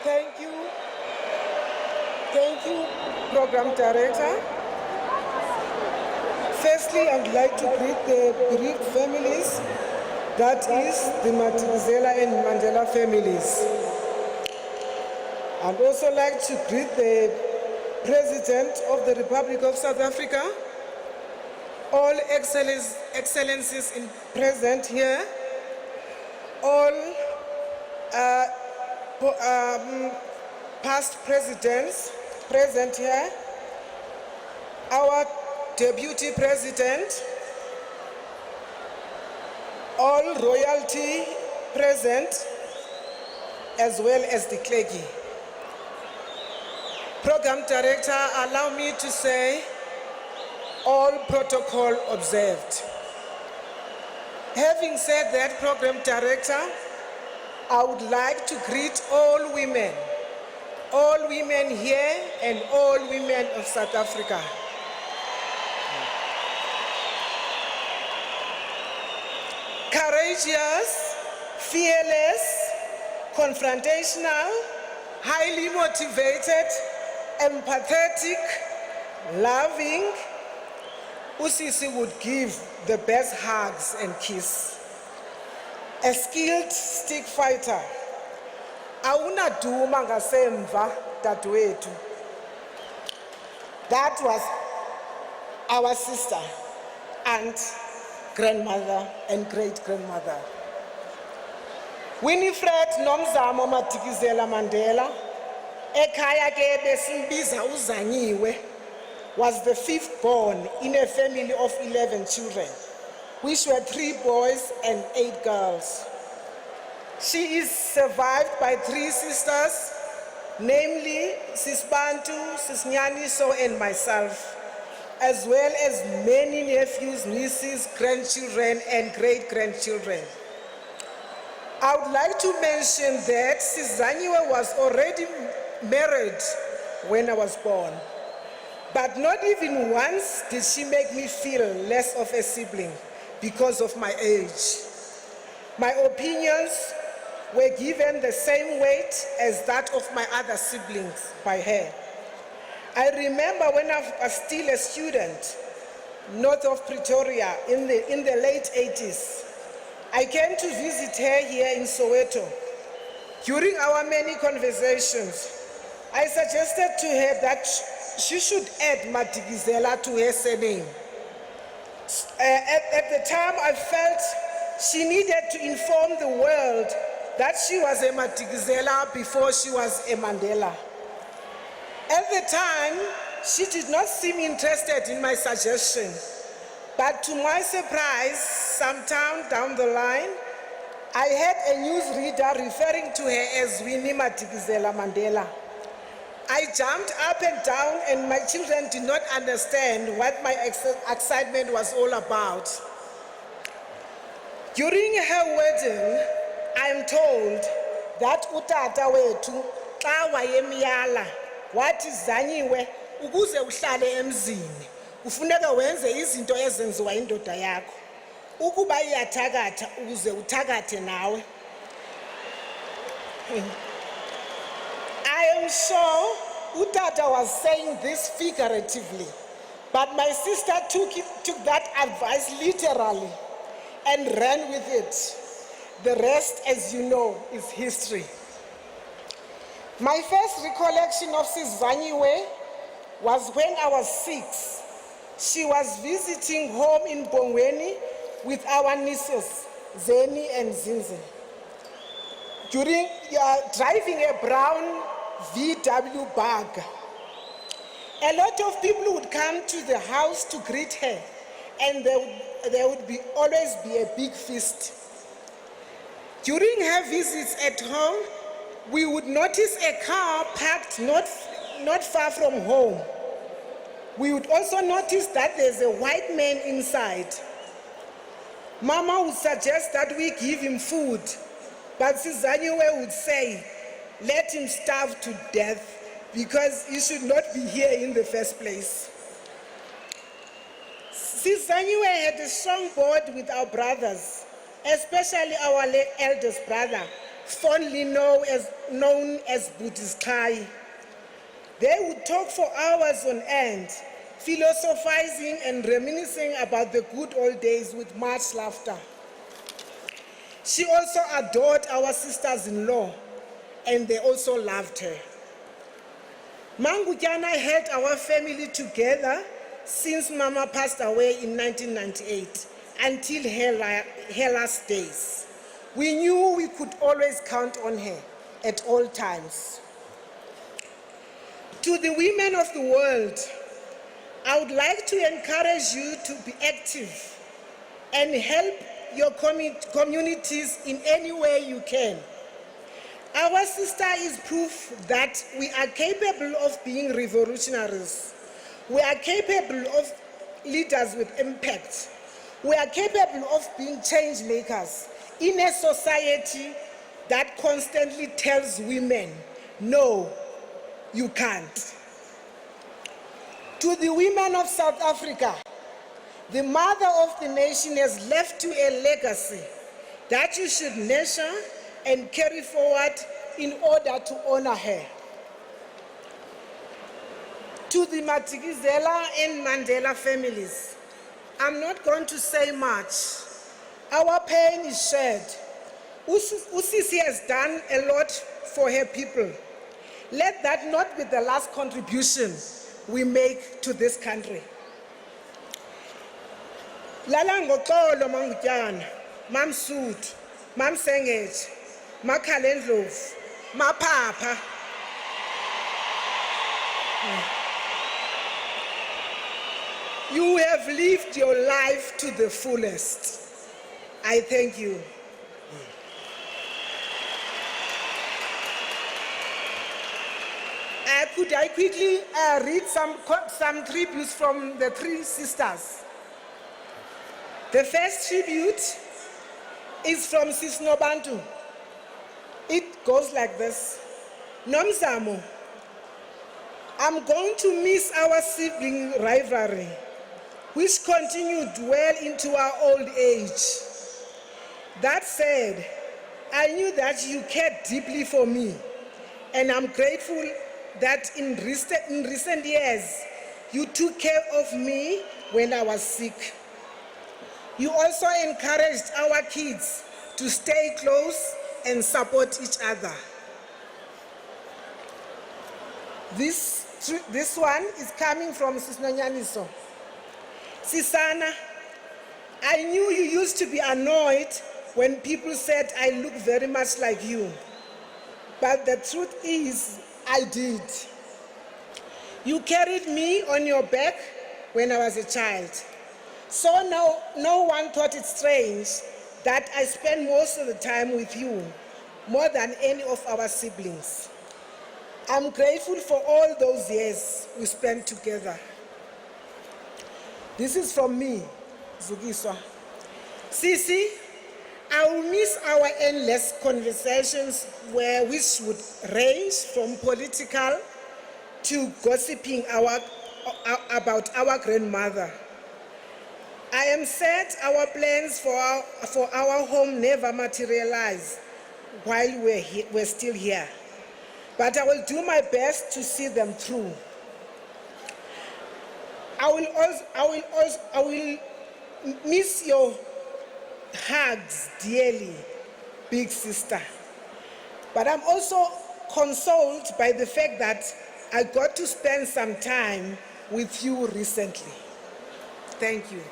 Thank you. Thank you, Program Director. Firstly, I would like to greet the bereaved families, that is the Madikizela and Mandela families. I'd also like to greet the President of the Republic of South Africa, all excellencies present here, all past presidents present here, our Deputy President, all royalty present, as well as the clergy. Program Director, allow me to say, all protocol observed. Having said that, Program Director, I would like to greet all women here and all women of South Africa. Courageous, fearless, confrontational, highly motivated, empathetic, loving, Usisi would give the best hugs and kiss. A skilled stick fighter. Awunaduma ngasemva dadewethu. That was our sister, aunt, grandmother, and great-grandmother. Winnie Madikizela-Mandela, ekhaya ke besimbiza uZanyiwe, was the fifth born in a family of 11 children, which were 3 boys and 8 girls. She is survived by 3 sisters, namely Sis Bantu, Sis Nyaniso, and myself, as well as many nephews, nieces, grandchildren, and great-grandchildren. I would like to mention that Sis Zanyiwe was already married when I was born, but not even once did she make me feel less of a sibling because of my age. My opinions were given the same weight as that of my other siblings by her. I remember when I was still a student, north of Pretoria, in the late 80s, I came to visit her here in Soweto. During our many conversations, I suggested to her that she should add Madikizela to her surname. At the time, I felt she needed to inform the world that she was a Madikizela before she was a Mandela. At the time, she did not seem interested in my suggestion, but to my surprise, sometime down the line, I had a newsreader referring to her as Winnie Madikizela-Mandela. I jumped up and down, and my children did not understand what my excitement was all about. During her wedding, I am told that utata wethu xa wayemyala wathi Zanyiwe ukuze uhlale emzini kufuneka wenze izinto ezenziwa indoda yakho ukuba iyathakatha ukuze uthakathe nawe. I am sure utata was saying this figuratively, but my sister took that advice literally and ran with it. The rest, as you know, is history. My first recollection of Sis Zanyiwe was when I was 6. She was visiting home in Bongweni with our nieces, Zeni and Zinzi. During driving a brown VW bug, a lot of people would come to the house to greet her, and there would always be a big feast. During her visits at home, we would notice a car parked not far from home. We would also notice that there's a white man inside. Mama would suggest that we give him food, but Sis Zanyiwe would say, let him starve to death because he should not be here in the first place. Sis Zanyiwe had a strong bond with our brothers, especially our eldest brother, fondly known as Buddhist. They would talk for hours on end, philosophizing and reminiscing about the good old days with much laughter. She also adored our sisters-in-law, and they also loved her. Mangutyana held our family together since Mama passed away in 1998 until her last days. We knew we could always count on her at all times. To the women of the world, I would like to encourage you to be active and help your communities in any way you can. Our sister is proof that we are capable of being revolutionaries. We are capable of leaders with impact. We are capable of being change makers in a society that constantly tells women, no, you can't. To the women of South Africa, the mother of the nation has left you a legacy that you should nurture and carry forward in order to honor her. To the Madikizela and Mandela families, I'm not going to say much. Our pain is shared. Usisi has done a lot for her people. Let that not be the last contribution we make to this country. Lala ngoxolo Mangutyana, Mam Sud, Mam Sengej, Makhalendlovu, Mapapa. You have lived your life to the fullest. I thank you. Could I quickly read some tributes from the three sisters? The first tribute is from Sis Nobantu. It goes like this. Nomzamo, I'm going to miss our sibling rivalry, which continued well into our old age. That said, I knew that you cared deeply for me, and I'm grateful that in recent years, you took care of me when I was sick. You also encouraged our kids to stay close and support each other. This one is coming from Sis Nonyaniso. Sisana, I knew you used to be annoyed when people said I look very much like you. But the truth is, I did. You carried me on your back when I was a child. So no one thought it strange that I spent most of the time with you, more than any of our siblings. I'm grateful for all those years we spent together. This is from me, Zukiswa. Sisi, I will miss our endless conversations which would range from political to gossiping about our grandmother. I am sad our plans for our home never materialized while we're still here. But I will do my best to see them through. I will miss your hugs dearly, big sister. But I'm also consoled by the fact that I got to spend some time with you recently. Thank you.